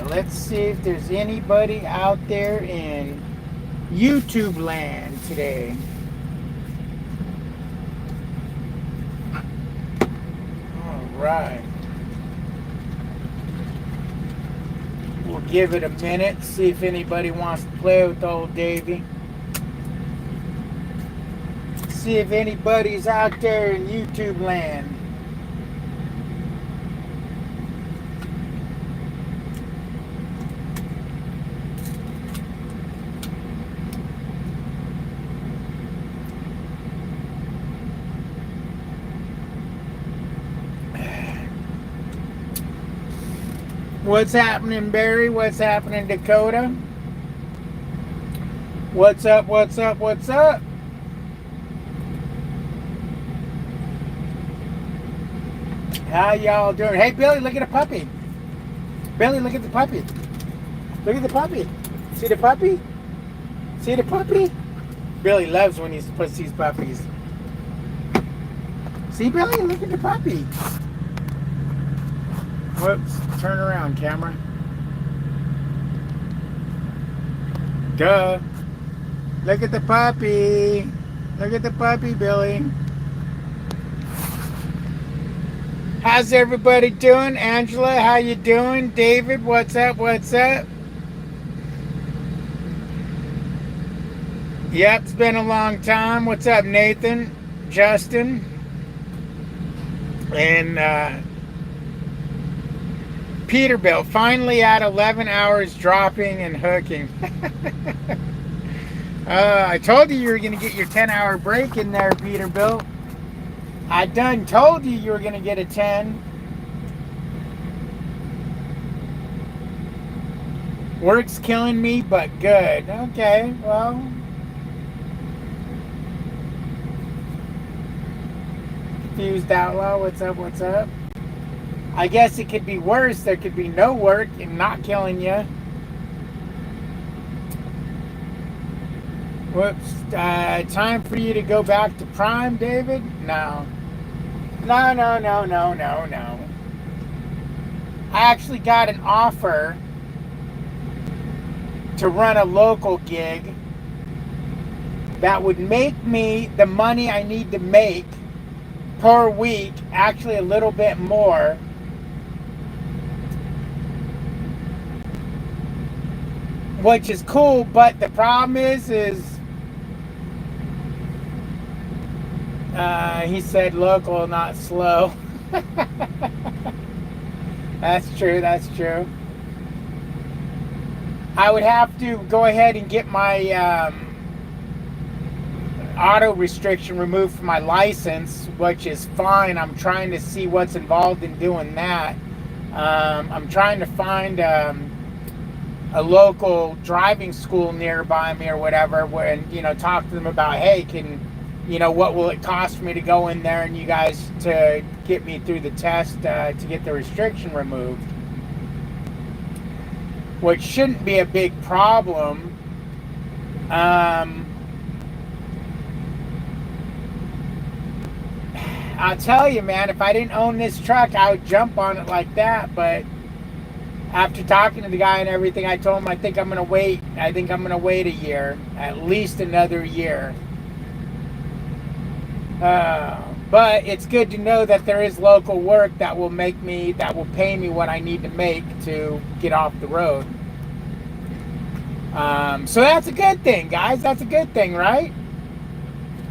Let's see if there's anybody out there in YouTube land today. All right. We'll give it a minute, see if anybody wants to play with old Davy. See if anybody's out there in YouTube land. What's happening, Barry? What's happening, Dakota? What's up? What's up? What's up? How y'all doing? Hey, Billy, look at the puppy. Billy, look at the puppy. Look at the puppy. See the puppy? See the puppy? Billy loves when he puts these puppies. See, Billy, look at the puppy. Whoops, turn around, camera. Duh. Look at the puppy. Look at the puppy, Billy. How's everybody doing? Angela, how you doing? David, what's up? What's up? Yep, it's been a long time. What's up, Nathan? Justin? And Peterbilt, finally at 11 hours dropping and hooking. I told you were going to get your 10-hour break in there, Peterbilt. I done told you were going to get a 10. Work's killing me, but good. Okay, well. Confused Outlaw, what's up, what's up? I guess it could be worse. There could be no work and not killing you. Whoops. Time for you to go back to Prime, David? No. No, no, no, no, no, no. I actually got an offer to run a local gig that would make me the money I need to make per week, actually a little bit more. Which is cool, but the problem is he said local, not slow. That's true, that's true. I would have to go ahead and get my auto restriction removed from my license, which is fine. I'm trying to see what's involved in doing that. I'm trying to find a local driving school nearby me or whatever, and talk to them about, hey, what will it cost for me to go in there and you guys to get me through the test to get the restriction removed, which shouldn't be a big problem. I'll tell you, man, if I didn't own this truck, I would jump on it like that. But after talking to the guy and everything, I told him I think I'm going to wait. I think I'm going to wait a year, at least another year. But it's good to know that there is local work that will pay me what I need to make to get off the road. So that's a good thing, guys. That's a good thing, right?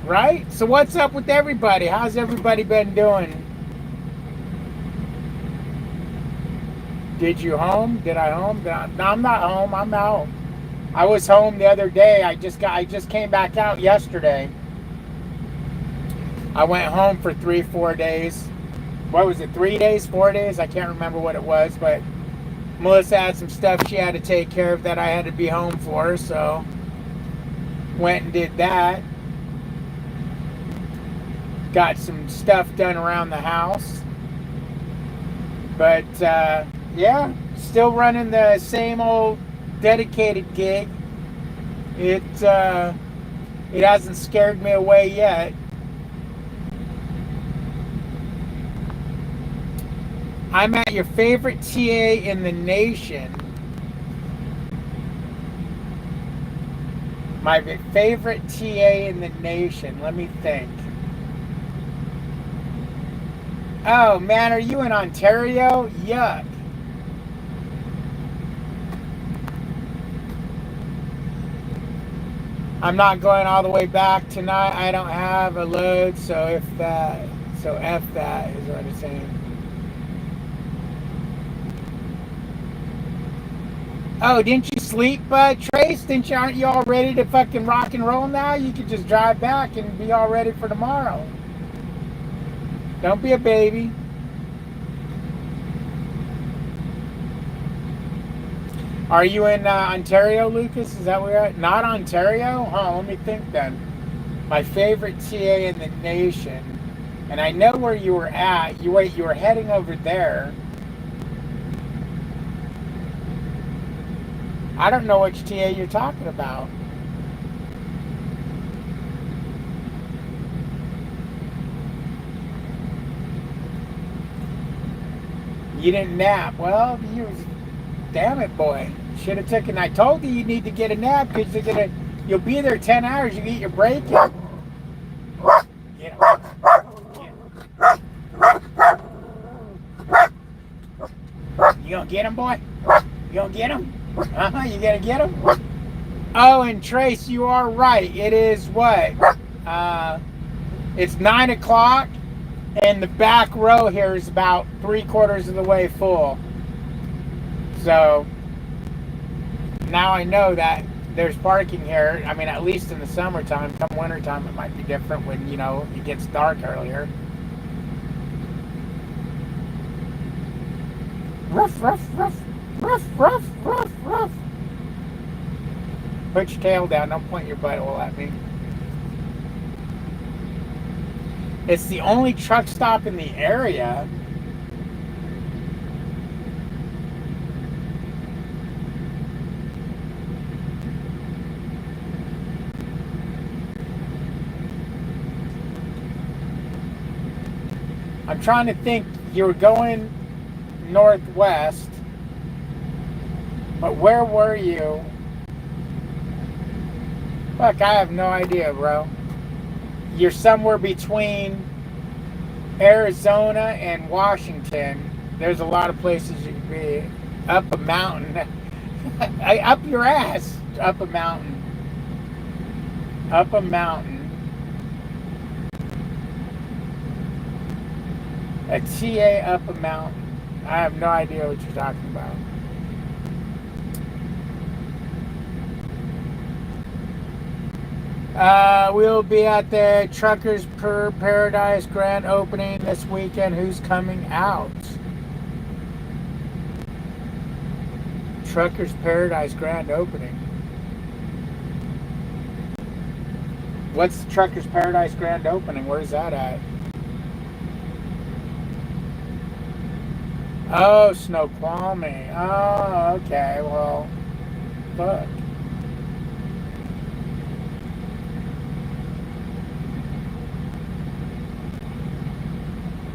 Right? So what's up with everybody? How's everybody been doing? Did you home? Did I home? No, I'm not home. I'm out. I was home the other day. I just came back out yesterday. I went home for 3-4 days. What was it? 3 days? 4 days? I can't remember what it was, but Melissa had some stuff she had to take care of that I had to be home for, so went and did that. Got some stuff done around the house. But yeah, still running the same old dedicated gig. It hasn't scared me away yet. I'm at your favorite TA in the nation. My favorite TA in the nation. Let me think. Oh man, are you in Ontario? Yuck. I'm not going all the way back tonight. I don't have a load, so F that is what I'm saying. Oh, didn't you sleep, Trace? Aren't you all ready to fucking rock and roll now? You could just drive back and be all ready for tomorrow. Don't be a baby. Are you in Ontario, Lucas? Is that where you're at? Not Ontario? Huh, let me think then. My favorite TA in the nation. And I know where you were at. You were heading over there. I don't know which TA you're talking about. You didn't nap. Well, damn it, boy. Should have taken. I told you need to get a nap because you'll be there 10 hours. You get your break in. Get him. You gonna get him, boy? You gonna get him? You gonna get him? Oh, and Trace, you are right. It is what? It's 9 o'clock, and the back row here is about 3/4 of the way full. So now I know that there's parking here. I mean, at least in the summertime. Come wintertime, it might be different when, it gets dark earlier. Ruff, ruff, ruff, ruff, ruff, ruff, ruff. Put your tail down. Don't point your butthole at me. It's the only truck stop in the area. I'm trying to think. You were going northwest, but where were you? Fuck, I have no idea, bro. You're somewhere between Arizona and Washington. There's a lot of places you can be. Up a mountain. Up your ass. Up a mountain. Up a mountain. A TA up a mountain. I have no idea what you're talking about. We'll be at the Truckers Paradise grand opening this weekend. Who's coming out? Truckers Paradise grand opening. What's the Truckers Paradise grand opening? Where's that at? Oh, Snoqualmie. Oh, okay. Well, fuck.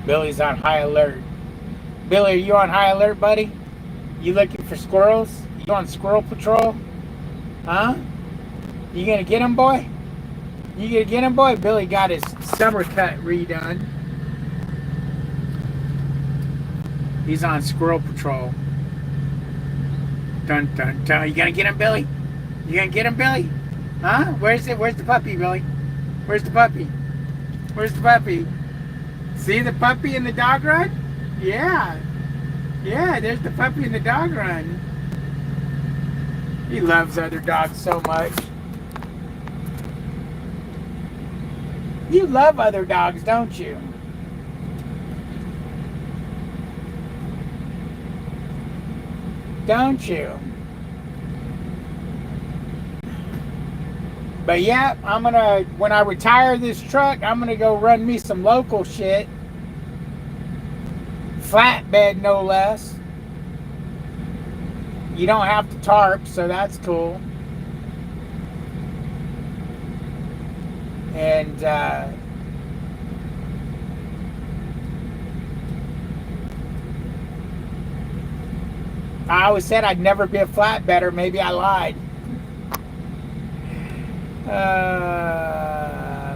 Billy's on high alert. Billy, are you on high alert, buddy? You looking for squirrels? You on squirrel patrol? Huh? You gonna get him, boy? You gonna get him, boy? Billy got his summer cut redone. He's on squirrel patrol. Dun, dun, dun. You gonna get him, Billy? You gonna get him, Billy? Huh? Where's the puppy, Billy? Where's the puppy? Where's the puppy? See the puppy in the dog run? Yeah. Yeah, there's the puppy in the dog run. He loves other dogs so much. You love other dogs, don't you? Don't you? But yeah, when I retire this truck, I'm gonna go run me some local shit. Flatbed, no less. You don't have to tarp, so that's cool. And I always said I'd never be a flatbedder. Maybe I lied.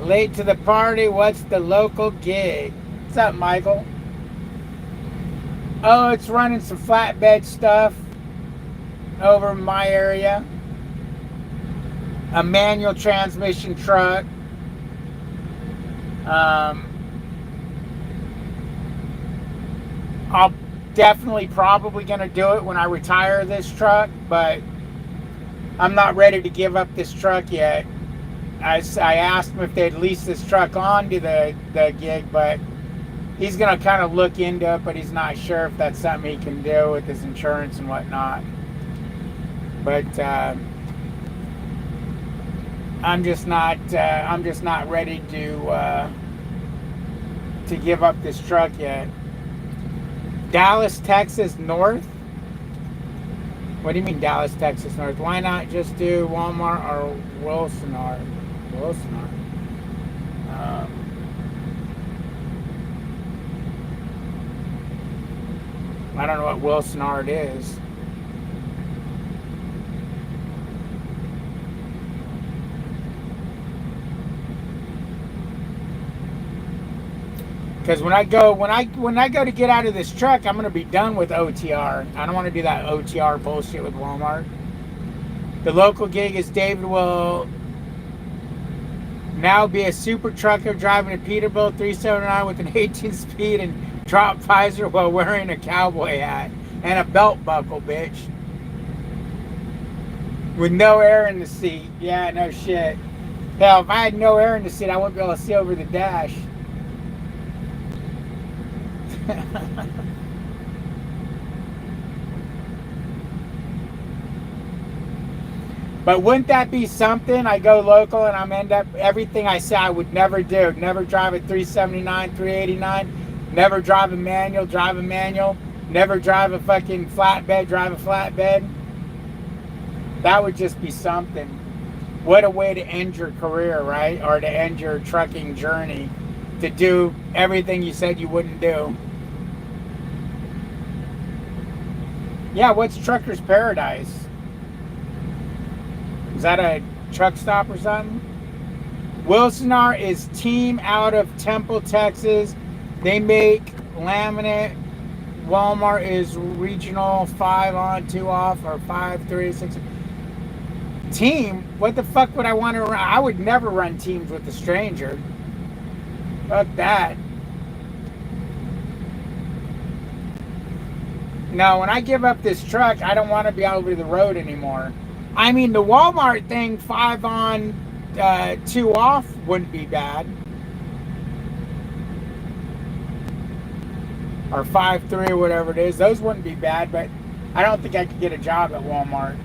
Late to the party. What's the local gig? What's up, Michael? Oh, it's running some flatbed stuff over in my area. A manual transmission truck. I'll definitely probably going to do it when I retire this truck, but I'm not ready to give up this truck yet. I asked him if they'd lease this truck on to the gig, but he's going to kind of look into it, but he's not sure if that's something he can do with his insurance and whatnot. But I'm just not ready to give up this truck yet. Dallas, Texas North? What do you mean Dallas, Texas North? Why not just do Walmart or Wilsonart? I don't know what Wilsonart is. Because when I go to get out of this truck, I'm gonna be done with OTR. I don't want to do that OTR bullshit with Walmart. The local gig is David will now be a super trucker driving a Peterbilt 379 with an 18 speed and drop visor while wearing a cowboy hat and a belt buckle, bitch. With no air in the seat. Yeah, no shit. Hell, if I had no air in the seat, I wouldn't be able to see over the dash. But wouldn't that be something? I go local and I'm end up everything I say I would never do. Never drive a 379, 389. Never drive a manual, Never drive a fucking flatbed, drive a flatbed. That would just be something. What a way to end your career, right? Or to end your trucking journey. To do everything you said you wouldn't do. Yeah, what's Trucker's Paradise? Is that a truck stop or something? Wilsonart is team out of Temple, Texas. They make laminate. Walmart is regional 5 on, 2 off, or 5, 3, 6. Team? What the fuck would I want to run? I would never run teams with a stranger. Fuck that. No, when I give up this truck, I don't want to be over the road anymore. I mean, the Walmart thing, 5 on, 2 off, wouldn't be bad. Or 5, 3, or whatever it is. Those wouldn't be bad, but I don't think I could get a job at Walmart.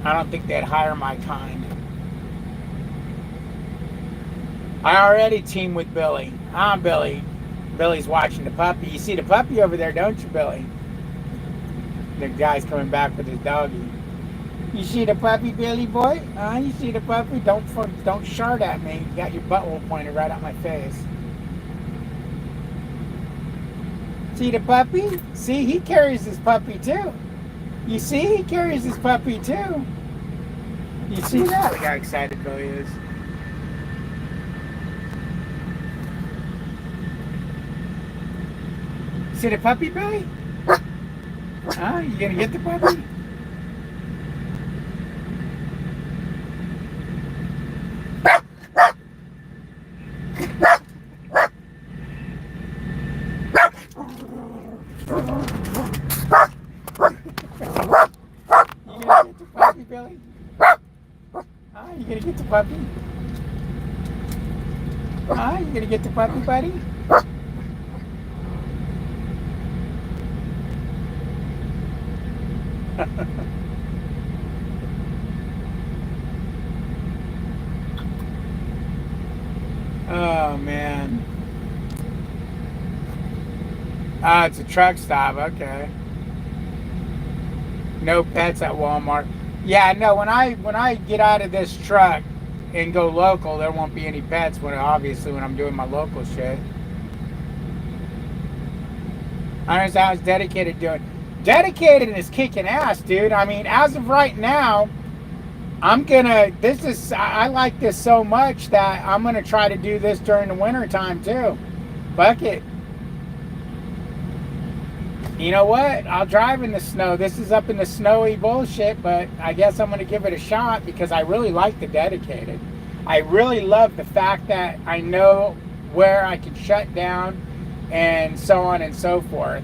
I don't think they'd hire my kind. I already team with Billy. Billy. Billy's watching the puppy. You see the puppy over there, don't you, Billy? The guy's coming back with his doggy. You see the puppy, Billy boy? You see the puppy? Don't shart at me. You got your butthole pointed right at my face. See the puppy? See, he carries his puppy too. You see, he carries his puppy too. You see that? Look how excited Billy is. See the puppy, Billy? You gonna get the puppy? Billy? You gonna get the puppy? You gonna get the puppy, buddy? Oh man. It's a truck stop, okay. No pets at Walmart. Yeah, no, when I get out of this truck and go local, there won't be any pets when I'm doing my local shit. I understand how it's dedicated doing. Dedicated is kicking ass, dude. I mean, as of right now, I like this so much that I'm gonna try to do this during the winter time too. Fuck it. You know what? I'll drive in the snow. This is up in the snowy bullshit, but I guess I'm going to give it a shot because I really like the dedicated. I really love the fact that I know where I can shut down and so on and so forth.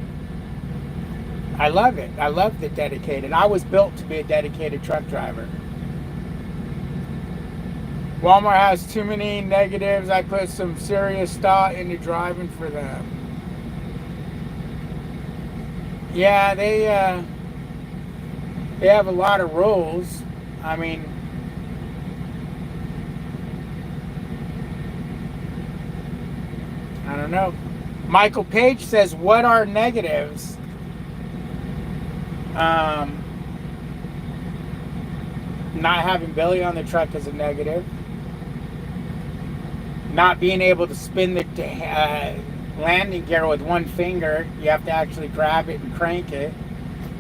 I love it. I love the dedicated. I was built to be a dedicated truck driver. Walmart has too many negatives. I put some serious thought into driving for them. Yeah, they have a lot of rules. I mean, I don't know. Michael Page says, "What are negatives?" Not having Billy on the truck is a negative. Not being able to spin the landing gear with one finger. You have to actually grab it and crank it.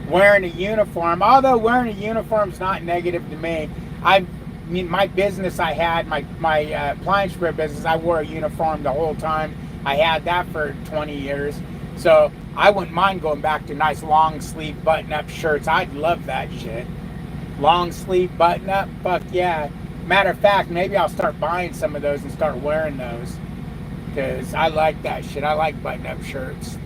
Wearing a uniform, although wearing a uniform is not negative to me. I mean, my business I had, my appliance repair business, I wore a uniform the whole time. I had that for 20 years. So I wouldn't mind going back to nice long sleeve button up shirts. I'd love that shit. Long sleeve button up, fuck yeah. Matter of fact, maybe I'll start buying some of those and start wearing those. Because I like that shit. I like button-up shirts.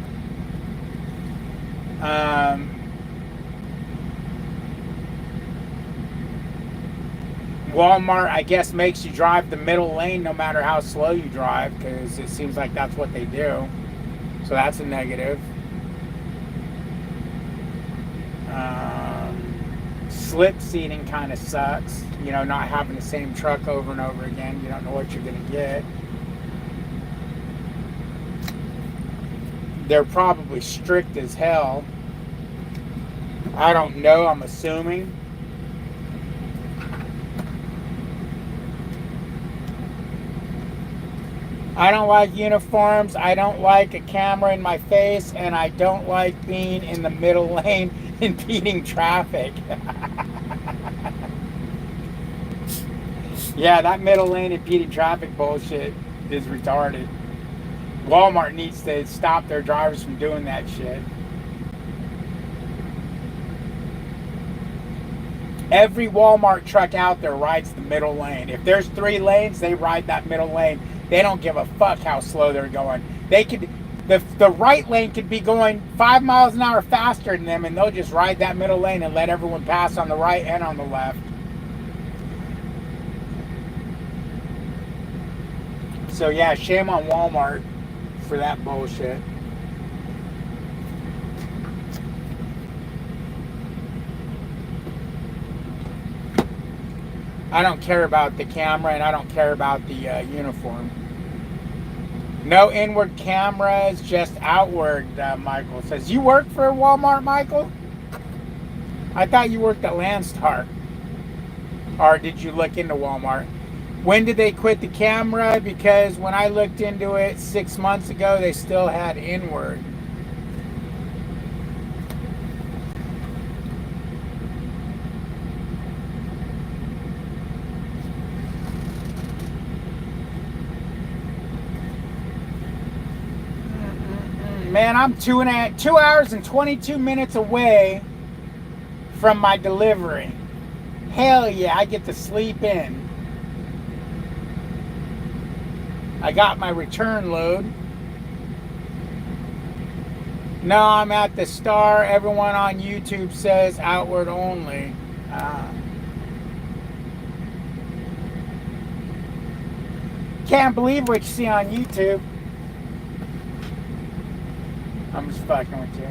Walmart, I guess, makes you drive the middle lane no matter how slow you drive, because it seems like that's what they do. So that's a negative. Slip seating kind of sucks. You know, not having the same truck over and over again. You don't know what you're going to get. They're probably strict as hell. I don't know, I'm assuming. I don't like uniforms. I don't like a camera in my face. And I don't like being in the middle lane impeding traffic. Yeah, that middle lane impeding traffic bullshit is retarded. Walmart needs to stop their drivers from doing that shit. Every Walmart truck out there rides the middle lane. If there's 3 lanes, they ride that middle lane. They don't give a fuck how slow they're going. They could, the right lane could be going 5 miles an hour faster than them, and they'll just ride that middle lane and let everyone pass on the right and on the left. So yeah, shame on Walmart for that bullshit. I don't care about the camera, and I don't care about the uniform. No inward cameras, just outward, Michael says. You work for Walmart, Michael? I thought you worked at Landstar. Or did you look into Walmart? When did they quit the camera? Because when I looked into it 6 months ago, they still had inward. Man, I'm 2 hours and 22 minutes away from my delivery. Hell yeah, I get to sleep in. I got my return load. No, I'm at the Star. Everyone on YouTube says outward only. Can't believe what you see on YouTube. I'm just fucking with you.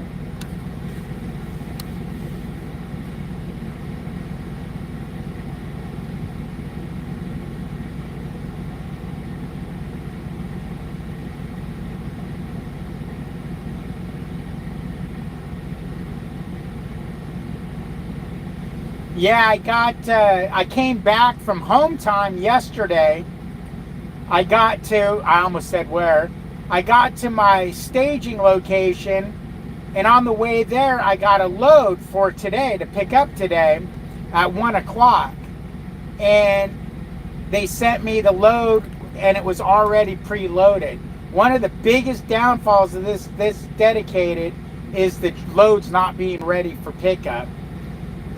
Yeah, I came back from home time yesterday. I almost said where. I got to my staging location, and on the way there, I got a load for today to pick up today at 1 o'clock. and they sent me the load, and it was already preloaded. One of the biggest downfalls of this dedicated is the loads not being ready for pickup.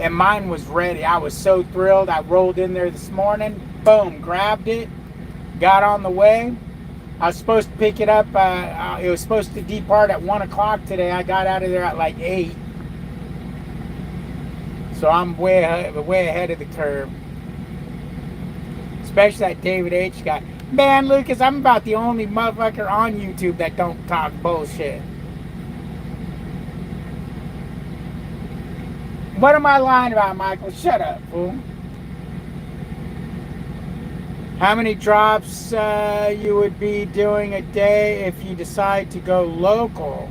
And mine was ready. I was so thrilled. I rolled in there this morning, boom, grabbed it, got on the way. I was supposed to pick it up. It was supposed to depart at 1 o'clock today. I got out of there at like 8. So I'm way ahead of the curve. Especially that David H. guy. Man, Lucas, I'm about the only motherfucker on YouTube that don't talk bullshit. What am I lying about, Michael? Shut up, fool. How many drops you would be doing a day if you decide to go local?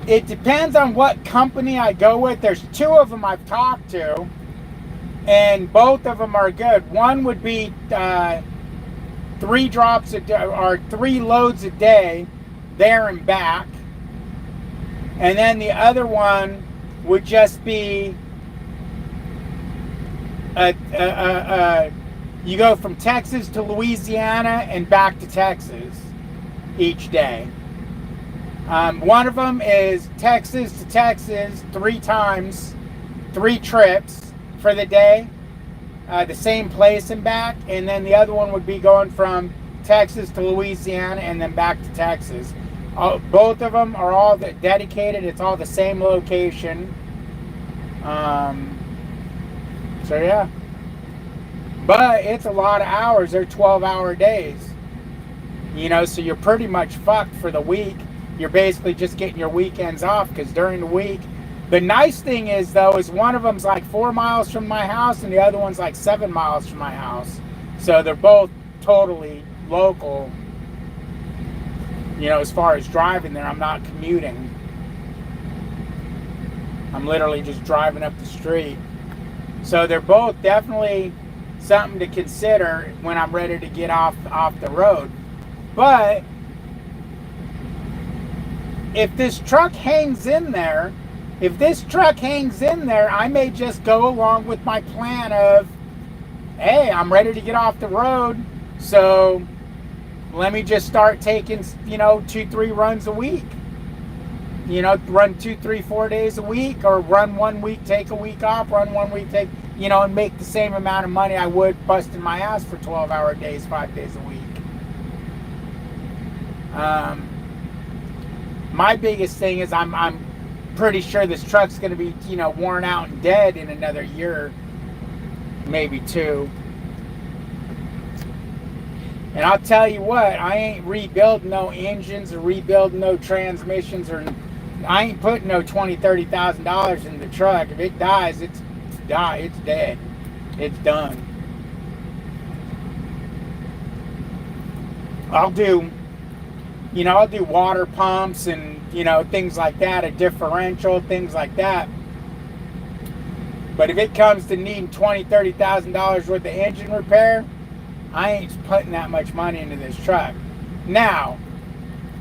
It depends on what company I go with. There's 2 of them I've talked to, and both of them are good. One would be 3 drops a day, or 3 loads a day, there and back. And then the other one would just be you go from Texas to Louisiana and back to Texas each day. One of them is Texas to Texas 3 times, 3 trips for the day, the same place and back. And then the other one would be going from Texas to Louisiana and then back to Texas. Both of them are all dedicated. It's all the same location. So yeah. But it's a lot of hours. They're 12-hour days. You know, so you're pretty much fucked for the week. You're basically just getting your weekends off, because during the week, the nice thing is, though, is one of them's like 4 miles from my house and the other one's like 7 miles from my house. So they're both totally local. You know, as far as driving there, I'm not commuting. I'm literally just driving up the street. So they're both definitely something to consider when I'm ready to get off the road. But if this truck hangs in there, I may just go along with my plan of, hey, I'm ready to get off the road, so let me just start taking, 2-3 runs a week. Run 2, 3, 4 days a week, or run 1 week, take a week off, run 1 week, take, and make the same amount of money I would busting my ass for 12-hour days, 5 days a week. My biggest thing is I'm pretty sure this truck's going to be, worn out and dead in another year, maybe 2. And I'll tell you what, I ain't rebuilding no engines or rebuilding no transmissions, or I ain't putting no $20,000-$30,000 in the truck. If it dies, it's dead. It's done. I'll do water pumps and, things like that, a differential, things like that. But if it comes to needing $20,000-$30,000 worth of engine repair, I ain't putting that much money into this truck. Now,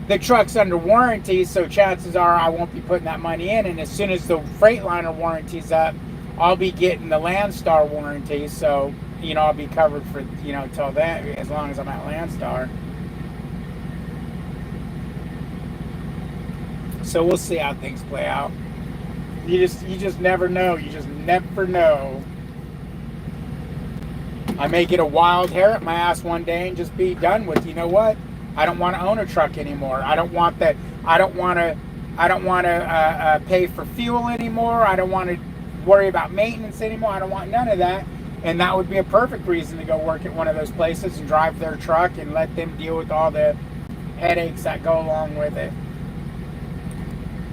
the truck's under warranty, so chances are I won't be putting that money in. And as soon as the Freightliner warranty's up, I'll be getting the Landstar warranty. So, I'll be covered for, till then, as long as I'm at Landstar. So we'll see how things play out. You just never know. You just never know. I may get a wild hair at my ass one day and just be done with, what? I don't want to own a truck anymore. I don't want to pay for fuel anymore. I don't want to worry about maintenance anymore. I don't want none of that. And that would be a perfect reason to go work at one of those places and drive their truck and let them deal with all the headaches that go along with it.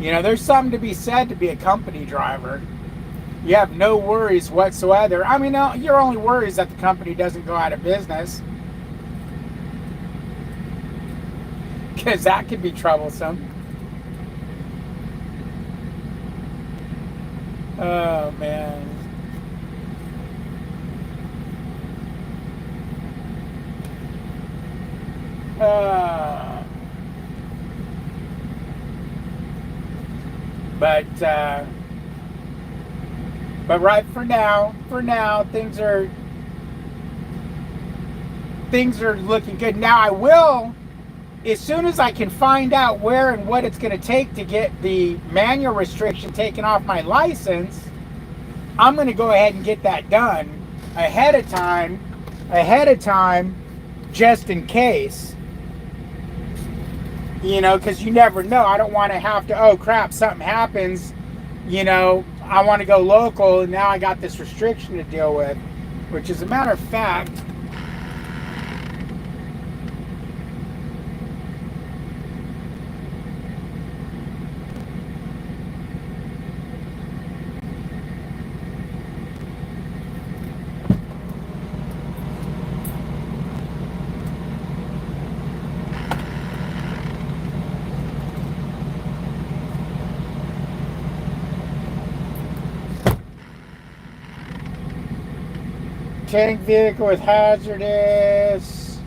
There's something to be said to be a company driver. You have no worries whatsoever. I mean, your only worry is that the company doesn't go out of business. Because that could be troublesome. Oh, man. But But right for now, things are looking good. Now I will, as soon as I can find out where and what it's going to take to get the manual restriction taken off my license, I'm going to go ahead and get that done ahead of time, just in case. You know, because you never know. I don't want to have to, oh crap, something happens, you know, I want to go local and now I got this restriction to deal with. Which, as a matter of fact, tank vehicle with hazardous.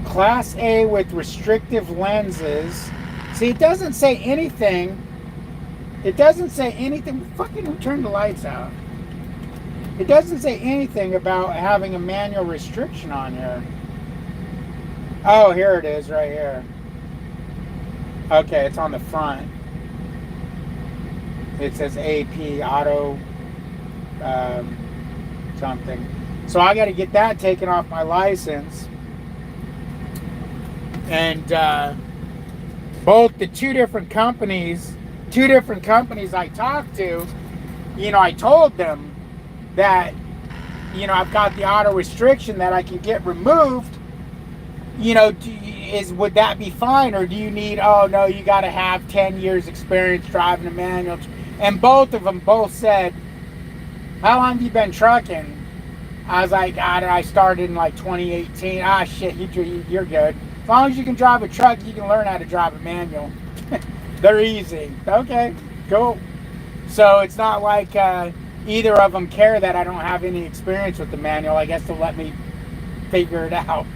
Class A with restrictive lenses. See, it doesn't say anything. It doesn't say anything. Fucking turn the lights out. It doesn't say anything about having a manual restriction on here. Oh, here it is, right here. Okay, it's on the front. It says AP auto something. So I got to get that taken off my license. And both the two different companies I talked to, you know, I told them that, you know, I've got the auto restriction that I can get removed. You know, would that be fine, or do you need, oh no, you got to have 10 years experience driving a manual? And both of them said, how long have you been trucking? I was like, I started in like 2018. Ah, shit, you're good. As long as you can drive a truck, you can learn how to drive a manual. They're easy. Okay, cool. So it's not like either of them care that I don't have any experience with the manual. I guess they'll let me figure it out.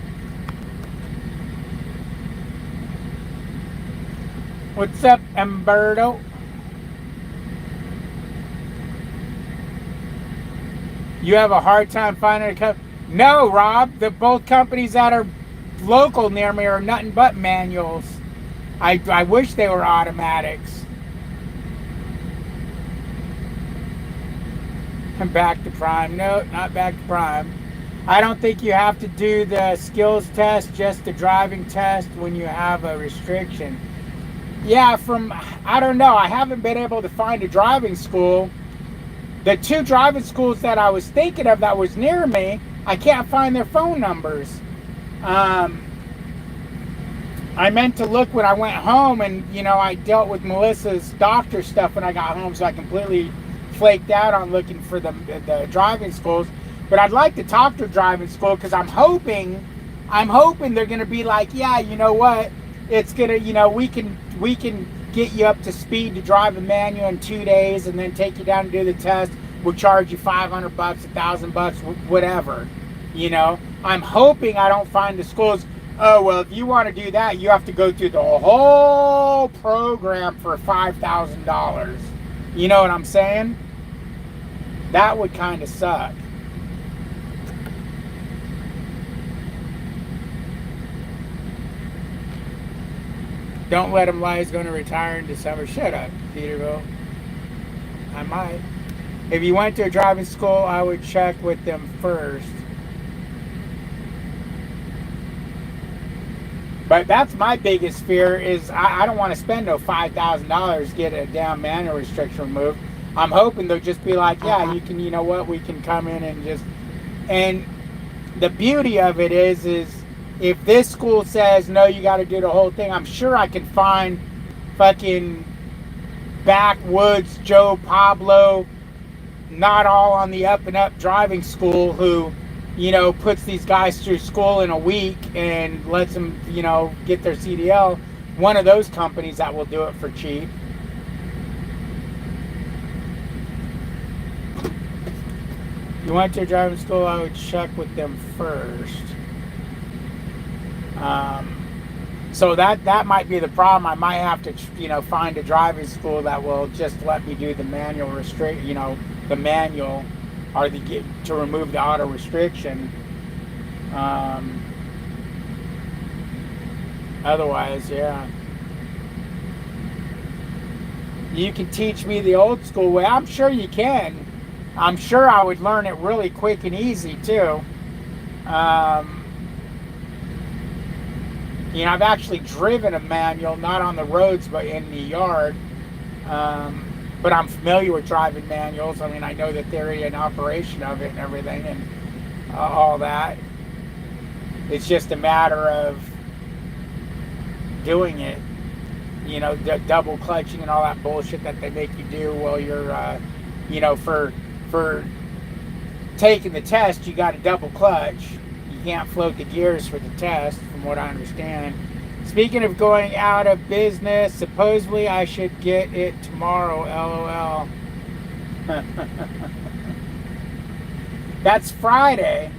What's up, Umberto? You have a hard time finding a company? No, Rob. Both companies that are local near me are nothing but manuals. I wish they were automatics. I'm back to prime. No, not back to prime. I don't think you have to do the skills test, just the driving test when you have a restriction. Yeah, I don't know. I haven't been able to find a driving school. The two driving schools that I was thinking of that was near me, I can't find their phone numbers. I meant to look when I went home, and you know, I dealt with Melissa's doctor stuff when I got home, so I completely flaked out on looking for the driving schools. But I'd like to talk to a driving school, because I'm hoping they're gonna be like, yeah, you know what, it's gonna, you know, we can get you up to speed to drive a manual in 2 days, and then take you down and do the test. We'll charge you $500, $1,000, whatever. You know, I'm hoping I don't find the schools, oh, well, if you want to do that, you have to go through the whole program for $5,000. You know what I'm saying? That would kind of suck. Don't let him lie. He's going to retire in December. Shut up, Peterville. I might. If you went to a driving school, I would check with them first. But that's my biggest fear, is I don't want to spend no $5,000 to get a damn manual restriction removed. I'm hoping they'll just be like, yeah, you can, you know what, we can come in and just, and the beauty of it is if this school says, no, you got to do the whole thing, I'm sure I can find fucking backwoods Joe Pablo, not all on the up and up driving school, who, you know, puts these guys through school in a week and lets them, you know, get their CDL. One of those companies that will do it for cheap. You went to a driving school, I would check with them first. So that might be the problem. I might have to, find a driving school that will just let me do the manual the manual, or to remove the auto restriction. Otherwise, yeah. You can teach me the old school way. I'm sure you can. I'm sure I would learn it really quick and easy too. I've actually driven a manual, not on the roads, but in the yard. But I'm familiar with driving manuals. I mean, I know the theory and operation of it and everything, and all that. It's just a matter of doing it. The double clutching and all that bullshit that they make you do while you're, for taking the test, you got to double clutch. You can't float the gears for the test, from what I understand. Speaking of going out of business, supposedly I should get it tomorrow, LOL. That's Friday.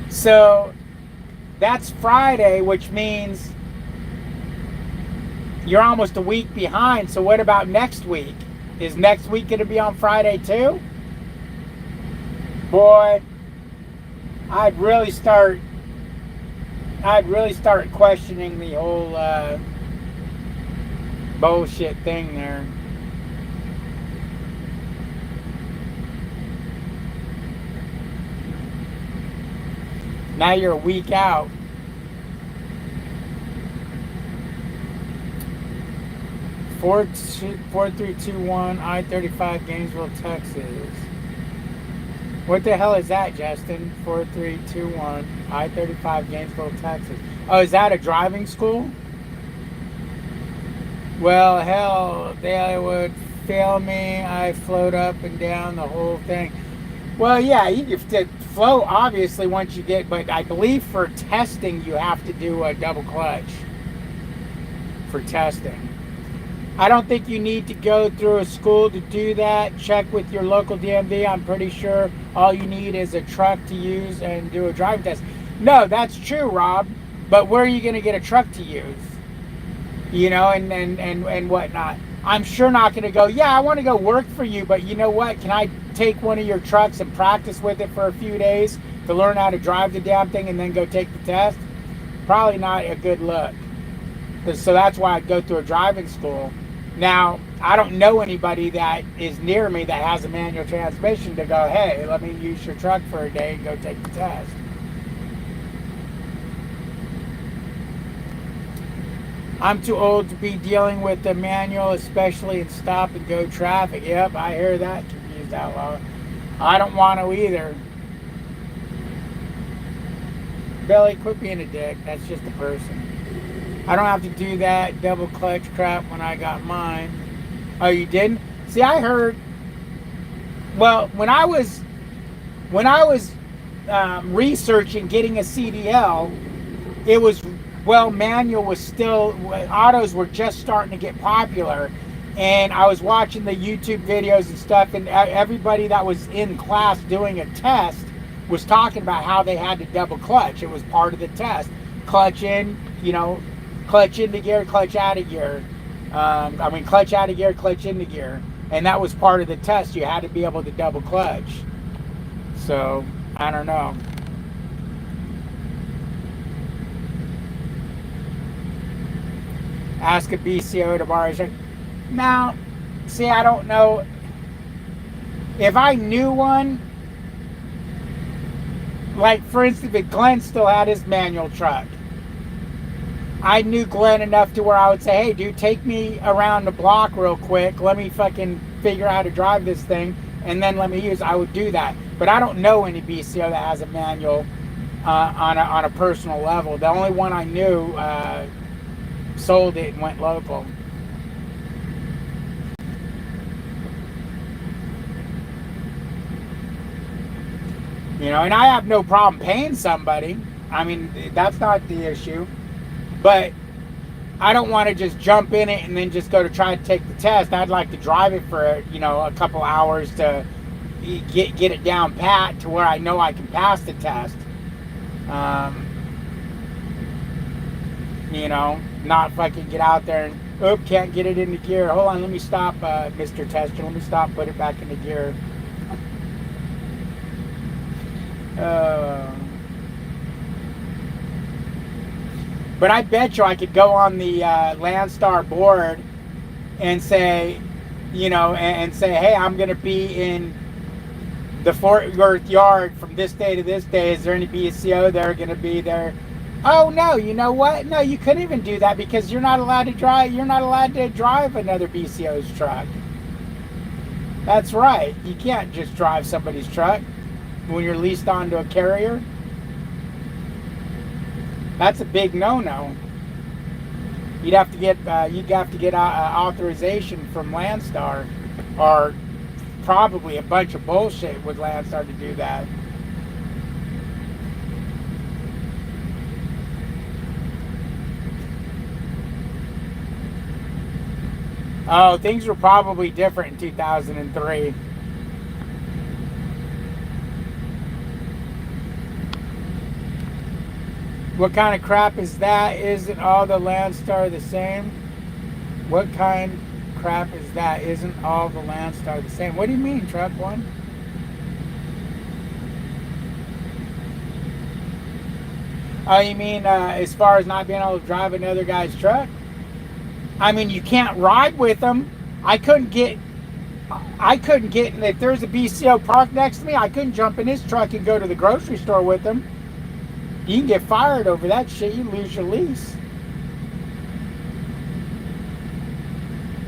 So, that's Friday, which means you're almost a week behind. So what about next week? Is next week going to be on Friday too? Boy, I'd really start questioning the whole bullshit thing there. Now you're a week out. Four three two one I-35 Gainesville, Texas. What the hell is that, Justin? 4321 I-35 Gainesville, Texas. Oh, is that a driving school? Well, hell, they would fail me. I float up and down the whole thing. Well, yeah, you have to float, obviously, once you get, but I believe for testing, you have to do a double clutch for testing. I don't think you need to go through a school to do that. Check with your local DMV. I'm pretty sure all you need is a truck to use and do a driving test. No, that's true, Rob. But where are you going to get a truck to use? And whatnot. I'm sure not going to go, yeah, I want to go work for you, but you know what? Can I take one of your trucks and practice with it for a few days to learn how to drive the damn thing and then go take the test? Probably not a good look. So that's why I'd go through a driving school. Now, I don't know anybody that is near me that has a manual transmission to go, hey, let me use your truck for a day and go take the test. I'm too old to be dealing with the manual, especially in stop and go traffic. Yep, I hear that confused out loud. I don't want to either. Billy, quit being a dick. That's just a person. I don't have to do that double clutch crap when I got mine. Oh, you didn't? See, I heard. Well, when I was researching getting a CDL, it was manual was still, autos were just starting to get popular, and I was watching the YouTube videos and stuff, and everybody that was in class doing a test was talking about how they had to double clutch. It was part of the test. Clutch in, clutch into gear, clutch out of gear. Clutch out of gear, clutch into gear. And that was part of the test. You had to be able to double clutch. So, I don't know. Ask a BCO tomorrow. Now, see, I don't know. If I knew one, like, for instance, if Glenn still had his manual truck, I knew Glenn enough to where I would say, hey, dude, take me around the block real quick. Let me fucking figure out how to drive this thing, and then let me use. I would do that. But I don't know any BCO that has a manual on a personal level. The only one I knew sold it and went local. And I have no problem paying somebody. I mean, that's not the issue. But I don't want to just jump in it and then just go to try to take the test. I'd like to drive it for, a couple hours to get it down pat to where I know I can pass the test. Um, you know, not fucking get out there and, oop, can't get it into gear. Hold on, let me stop, Mr. Tester. Let me stop, put it back into gear. But I bet you I could go on the Landstar board and say, you know, and say, hey, I'm going to be in the Fort Worth yard from this day to this day. Is there any BCO that are going to be there? Oh no, you know what? No, you couldn't even do that because you're not allowed to drive. You're not allowed to drive another BCO's truck. That's right. You can't just drive somebody's truck when you're leased onto a carrier. That's a big no-no. You'd have to get authorization from Landstar, or probably a bunch of bullshit with Landstar to do that. Oh, things were probably different in 2003. What kind of crap is that? Isn't all the Landstar the same? What kind of crap is that? Isn't all the Landstar the same? What do you mean, Truck One? Oh, you mean as far as not being able to drive another guy's truck? I mean, you can't ride with them. I couldn't get, if there's a BCO parked next to me, I couldn't jump in his truck and go to the grocery store with him. You can get fired over that shit. You lose your lease.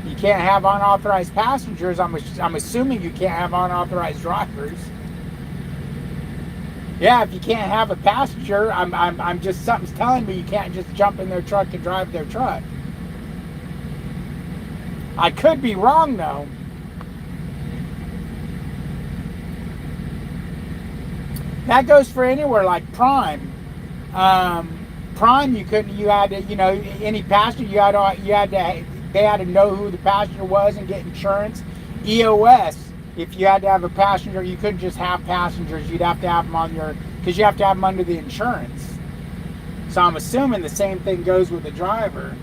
You can't have unauthorized passengers. I'm assuming you can't have unauthorized drivers. Yeah, if you can't have a passenger, I'm just, something's telling me you can't just jump in their truck and drive their truck. I could be wrong though. That goes for anywhere like Prime. Prime, you couldn't. You had to, you know, any passenger. They had to know who the passenger was and get insurance. EOS, if you had to have a passenger, you couldn't just have passengers. You'd have to have them on your, because you have to have them under the insurance. So I'm assuming the same thing goes with the driver.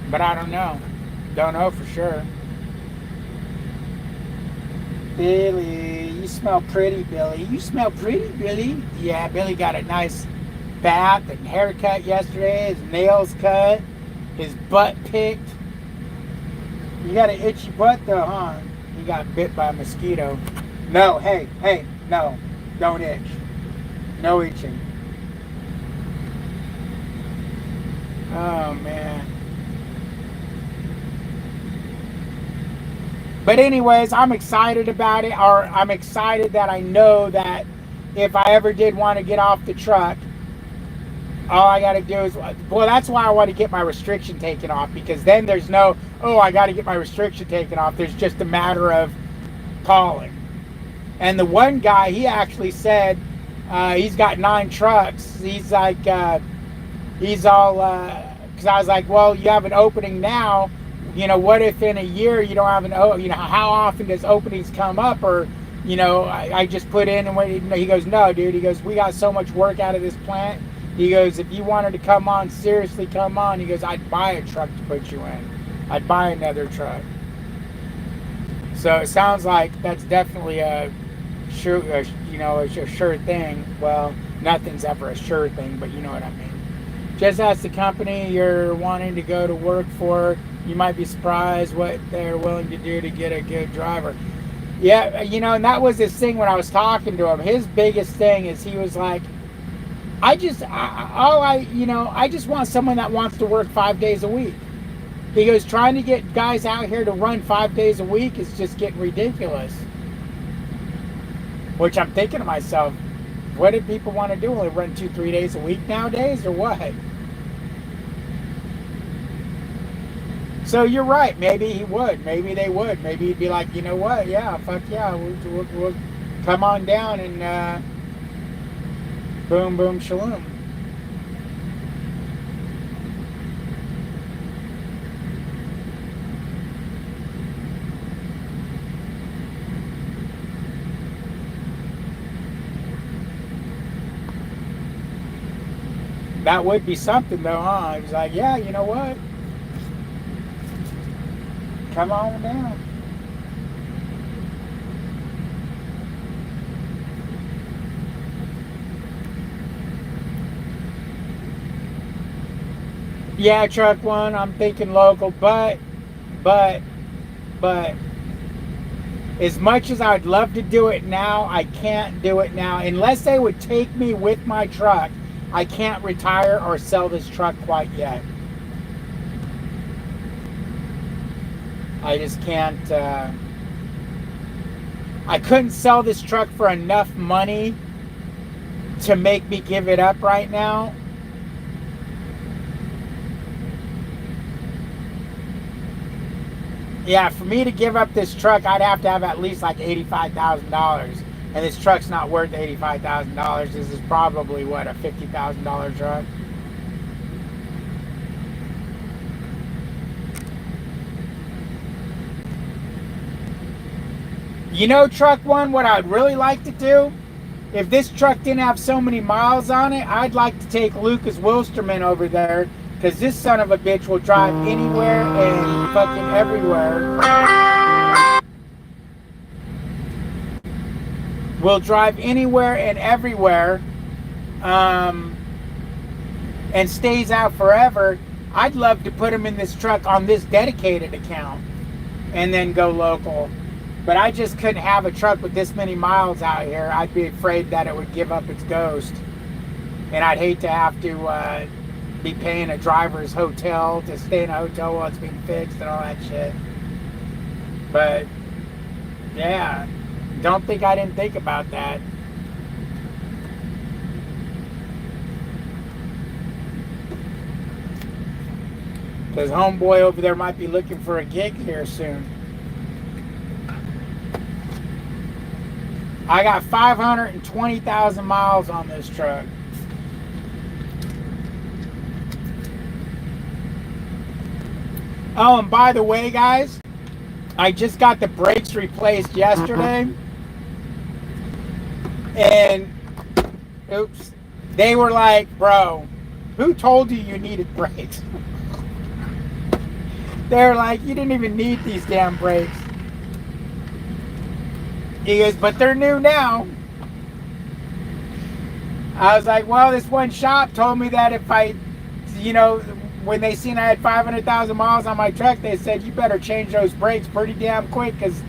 But I don't know. Don't know for sure. Billy, you smell pretty, Billy. You smell pretty, Billy. Yeah, Billy got a nice bath and haircut yesterday. His nails cut. His butt picked. You got an itchy butt though, huh? He got bit by a mosquito. No, hey, no. Don't itch. No itching. Oh, man. But anyways, I'm excited about it, or I'm excited that I know that if I ever did want to get off the truck, all I got to do is, well, that's why I want to get my restriction taken off, because then there's no, oh, I got to get my restriction taken off. There's just a matter of calling. And the one guy, he actually said he's got 9 trucks. He's like, he's all, because I was like, well, you have an opening now. You know, what if in a year you don't have an, you know, how often does openings come up? Or, you know, I just put in and wait. He goes, no, dude. He goes, we got so much work out of this plant. He goes, if you wanted to come on, seriously come on. He goes, I'd buy a truck to put you in. I'd buy another truck. So it sounds like that's definitely a sure, you know, a sure thing. Well, nothing's ever a sure thing, but you know what I mean. Just ask the company you're wanting to go to work for. You might be surprised what they're willing to do to get a good driver. Yeah, you know, and that was his thing when I was talking to him. His biggest thing is he was like, I just want someone that wants to work 5 days a week. He goes, trying to get guys out here to run 5 days a week is just getting ridiculous. Which I'm thinking to myself, what do people want to do? Only run 2-3 days a week nowadays, or what? So you're right. Maybe he would. Maybe they would. Maybe he'd be like, you know what? Yeah, fuck yeah. We'll come on down and boom, boom, shalom. That would be something though, huh? He was like, yeah, you know what? Come on down. Yeah, truck one, I'm thinking local, but, but, as much as I'd love to do it now, I can't do it now. Unless they would take me with my truck, I can't retire or sell this truck quite yet. I just can't, I couldn't sell this truck for enough money to make me give it up right now. Yeah, for me to give up this truck, I'd have to have at least like $85,000. And this truck's not worth $85,000. This is probably, what, a $50,000 truck? You know, truck one, what I'd really like to do? If this truck didn't have so many miles on it, I'd like to take Lucas Wilsterman over there, because this son of a bitch will drive anywhere and fucking everywhere. Will drive anywhere and everywhere, and stays out forever. I'd love to put him in this truck on this dedicated account and then go local. But I just couldn't have a truck with this many miles out here. I'd be afraid that it would give up its ghost. And I'd hate to have to be paying a driver's hotel to stay in a hotel while it's being fixed and all that shit. But, yeah, don't think I didn't think about that. Because homeboy over there might be looking for a gig here soon. I got 520,000 miles on this truck. Oh, and by the way, guys, I just got the brakes replaced yesterday. And, oops, they were like, bro, who told you you needed brakes? They were like, you didn't even need these damn brakes. He goes, but they're new now. I was like, well, this one shop told me that if I, you know, when they seen I had 500,000 miles on my truck, they said, you better change those brakes pretty damn quick, because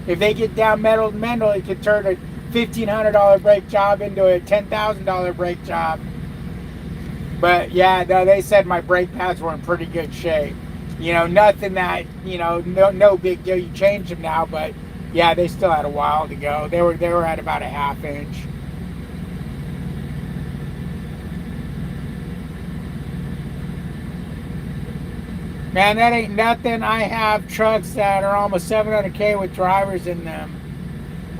if they get down mental, it could turn a $1,500 brake job into a $10,000 brake job. But yeah, no, they said my brake pads were in pretty good shape. You know, nothing that, you know, no big deal. You change them now, but yeah, they still had a while to go. They were at about a ½ inch. Man, that ain't nothing. I have trucks that are almost 700K with drivers in them.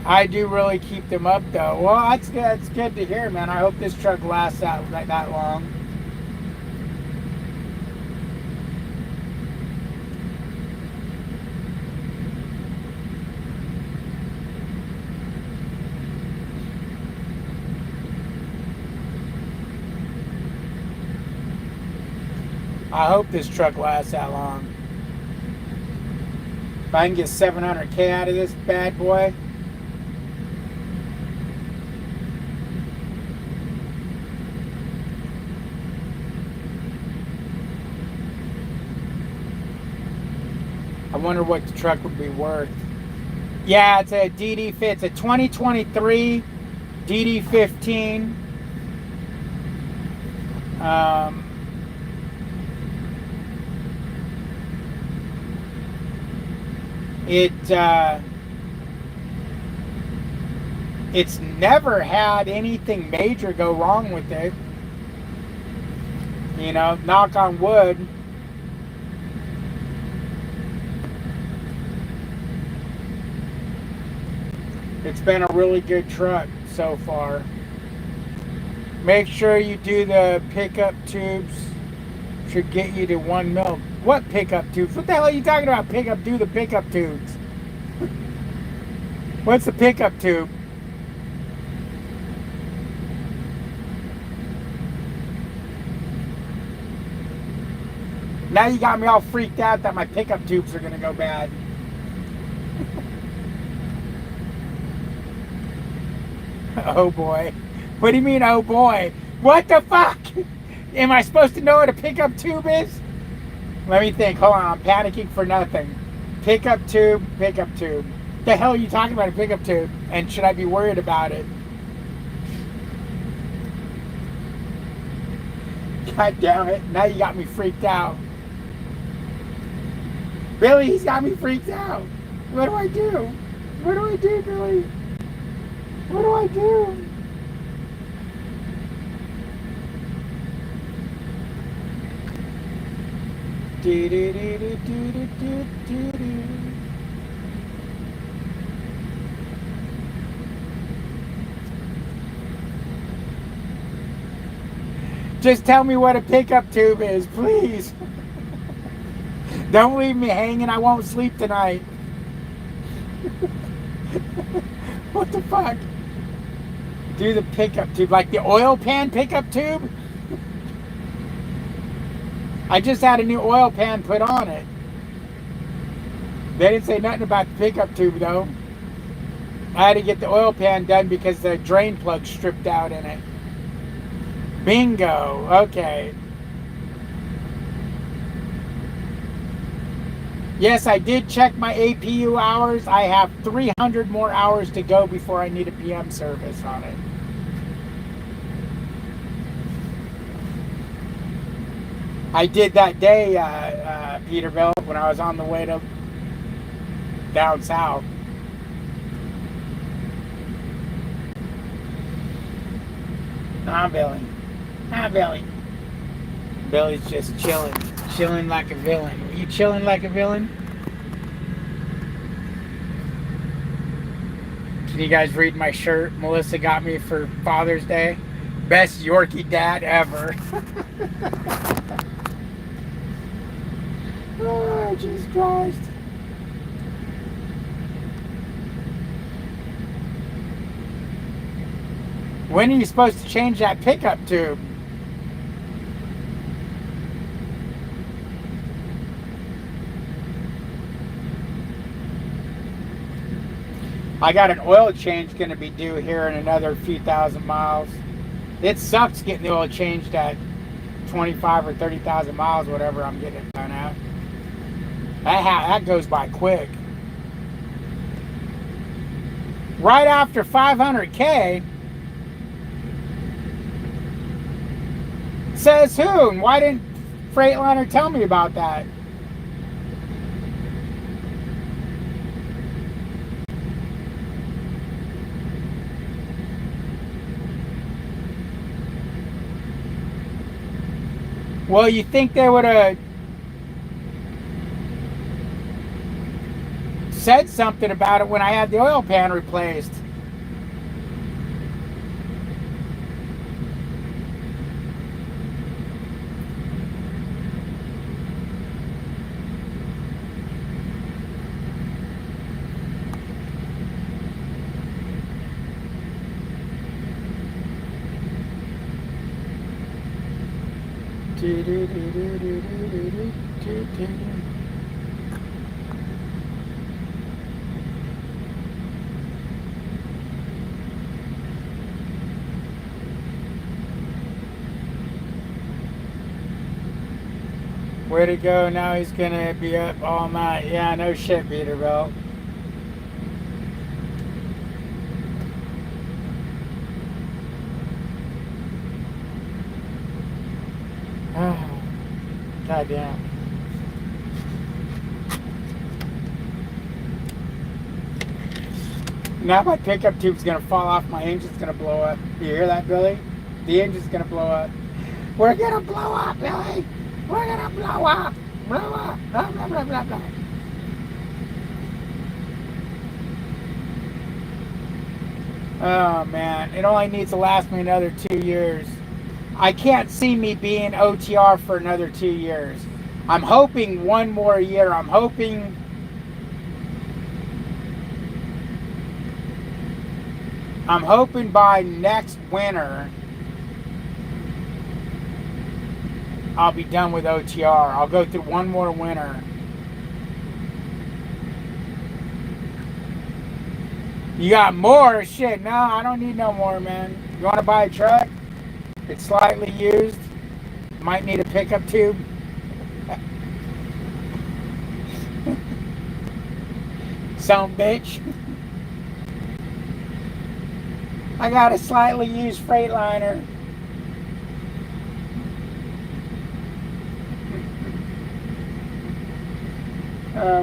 I do really keep them up, though. Well, that's good. That's good to hear, man. I hope this truck lasts that long. I hope this truck lasts that long. If I can get 700K out of this bad boy. I wonder what the truck would be worth. Yeah, it's a DD Fit. It's a 2023 DD15. It's never had anything major go wrong with it. You know, knock on wood. It's been a really good truck so far. Make sure you do the pickup tubes. Should get you to 1 mil. What pickup tubes? What the hell are you talking about? Do the pickup tubes. What's the pickup tube? Now you got me all freaked out that my pickup tubes are going to go bad. Oh boy. What do you mean, oh boy? What the fuck? Am I supposed to know what a pickup tube is? Let me think. Hold on. I'm panicking for nothing. Pickup tube, pickup tube. The hell are you talking about, a pickup tube? And should I be worried about it? God damn it. Now you got me freaked out. Billy, he's got me freaked out. What do I do? What do I do, Billy? What do I do? Do, do, do, do, do, do, do, do. Just tell me what a pickup tube is, please. Don't leave me hanging. I won't sleep tonight. What the fuck? Do the pickup tube, like the oil pan pickup tube? I just had a new oil pan put on it. They didn't say nothing about the pickup tube though. I had to get the oil pan done because the drain plug stripped out in it. Bingo. Okay. Yes, I did check my APU hours. I have 300 more hours to go before I need a PM service on it. I did that day, Peterbilt, when I was on the way to down south. Nah, Billy. Nah, Billy. Billy's just chilling. Chilling like a villain. Are you chilling like a villain? Can you guys read my shirt Melissa got me for Father's Day? Best Yorkie dad ever. Oh, Jesus Christ. When are you supposed to change that pickup tube? I got an oil change going to be due here in another few thousand miles. It sucks getting the oil changed at 25 or 30,000 miles, whatever I'm getting it done at. That goes by quick. Right after 500K, says who? And why didn't Freightliner tell me about that? Well, you think they would have said something about it when I had the oil pan replaced. Way to go, now he's gonna be up all night. Yeah, no shit, Peterbilt. God damn. Now my pickup tube's gonna fall off, my engine's gonna blow up. You hear that, Billy? The engine's gonna blow up. We're gonna blow up, Billy! We're gonna blow up! Blow up! Blah, blah, blah, blah, blah. Oh man, it only needs to last me another 2 years. I can't see me being OTR for another 2 years. I'm hoping one more year. I'm hoping by next winter I'll be done with OTR. I'll go through one more winter. You got more? Shit, no, I don't need no more, man. You want to buy a truck? It's slightly used. Might need a pickup tube. Some bitch. I got a slightly used Freightliner.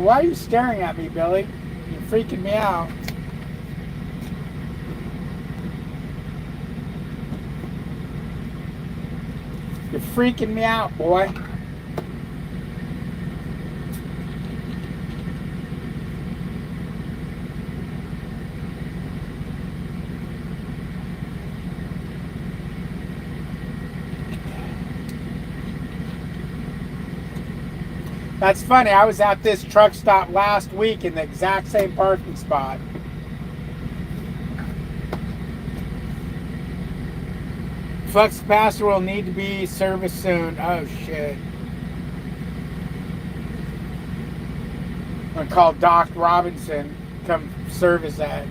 Why are you staring at me, Billy? You're freaking me out. You're freaking me out, boy. That's funny. I was at this truck stop last week in the exact same parking spot. Flux capacitor will need to be serviced soon. Oh shit. I'm gonna call Doc Robinson. Come service that.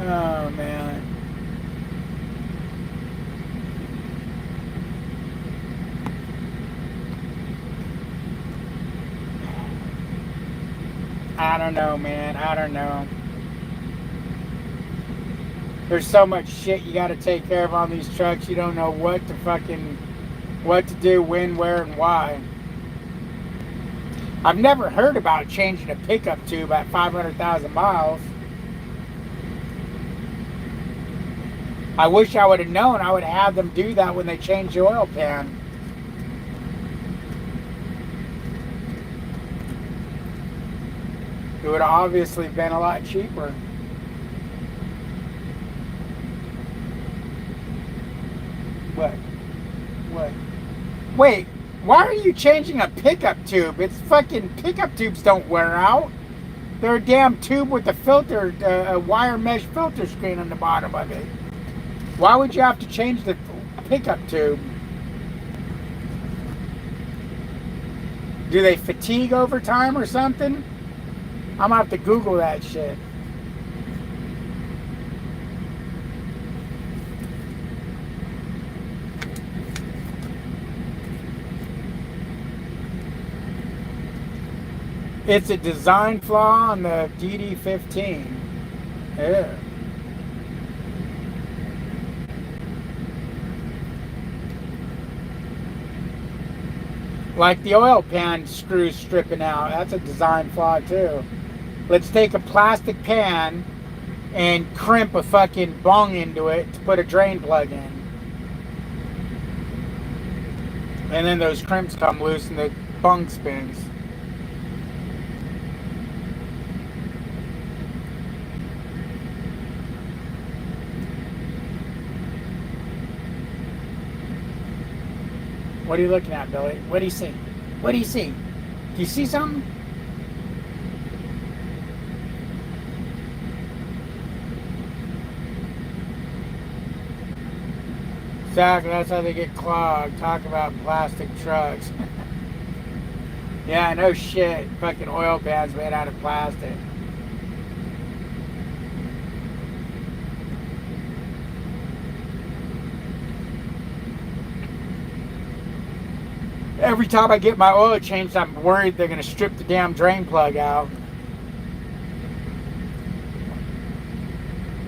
Oh man. I don't know, man. I don't know. There's so much shit you got to take care of on these trucks. You don't know what to do, when, where, and why. I've never heard about changing a pickup tube at 500,000 miles. I wish I would have known. I would have them do that when they change the oil pan. It would have obviously been a lot cheaper. What? Wait, why are you changing a pickup tube? It's fucking pickup tubes don't wear out. They're a damn tube with a filter, a wire mesh filter screen on the bottom of it. Why would you have to change the pickup tube? Do they fatigue over time or something? I'm gonna have to Google that shit. It's a design flaw on the DD15. Yeah. Like the oil pan screws stripping out. That's a design flaw too. Let's take a plastic pan and crimp a fucking bung into it to put a drain plug in. And then those crimps come loose and the bung spins. What are you looking at, Billy? What do you see? What do you see? Do you see something? Exactly, that's how they get clogged. Talk about plastic trucks. Yeah, no shit. Fucking oil pans made out of plastic. Every time I get my oil changed, I'm worried they're going to strip the damn drain plug out.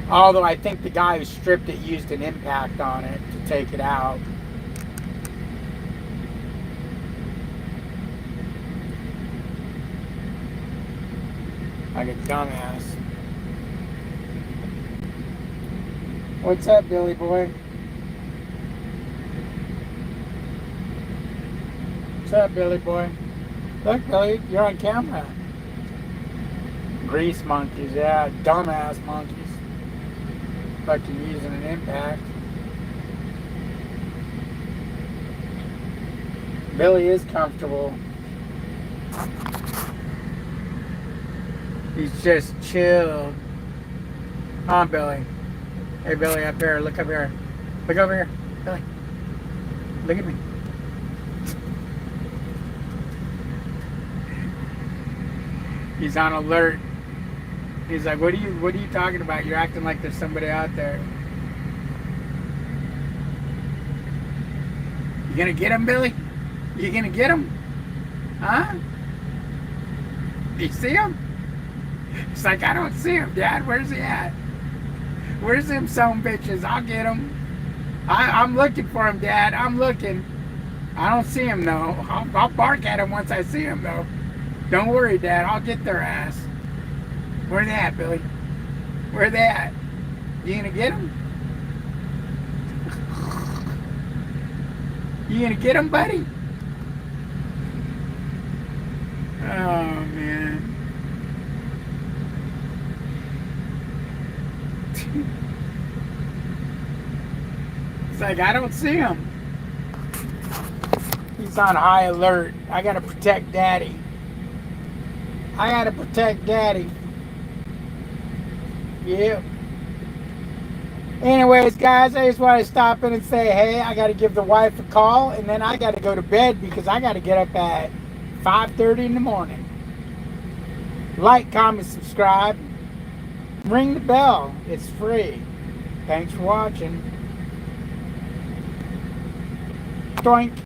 Although I think the guy who stripped it used an impact on it to take it out. Like a dumbass. What's up, Billy boy? What's up, Billy boy? Look, Billy, you're on camera. Grease monkeys, yeah, dumbass monkeys. Fucking using an impact. Billy is comfortable. He's just chilled. Come on, Billy. Hey, Billy, up here. Look up here. Look over here. Billy. Look at me. He's on alert. He's like, what are you talking about? You're acting like there's somebody out there. You gonna get him, Billy? You gonna get him? Huh? You see him? It's like, I don't see him, Dad. Where's he at? Where's them son bitches? I'll get him. I'm looking for him, Dad. I'm looking. I don't see him, though. I'll bark at him once I see him, though. Don't worry, Dad. I'll get their ass. Where they at, Billy? Where they at? You gonna get him? You gonna get him, buddy? Oh, man. It's like, I don't see him. He's on high alert. I gotta protect Daddy. I gotta protect Daddy. Yep. Anyways, guys, I just want to stop in and say, hey, I got to give the wife a call, and then I got to go to bed because I got to get up at 5:30 in the morning. Like, comment, subscribe. Ring the bell. It's free. Thanks for watching. Doink.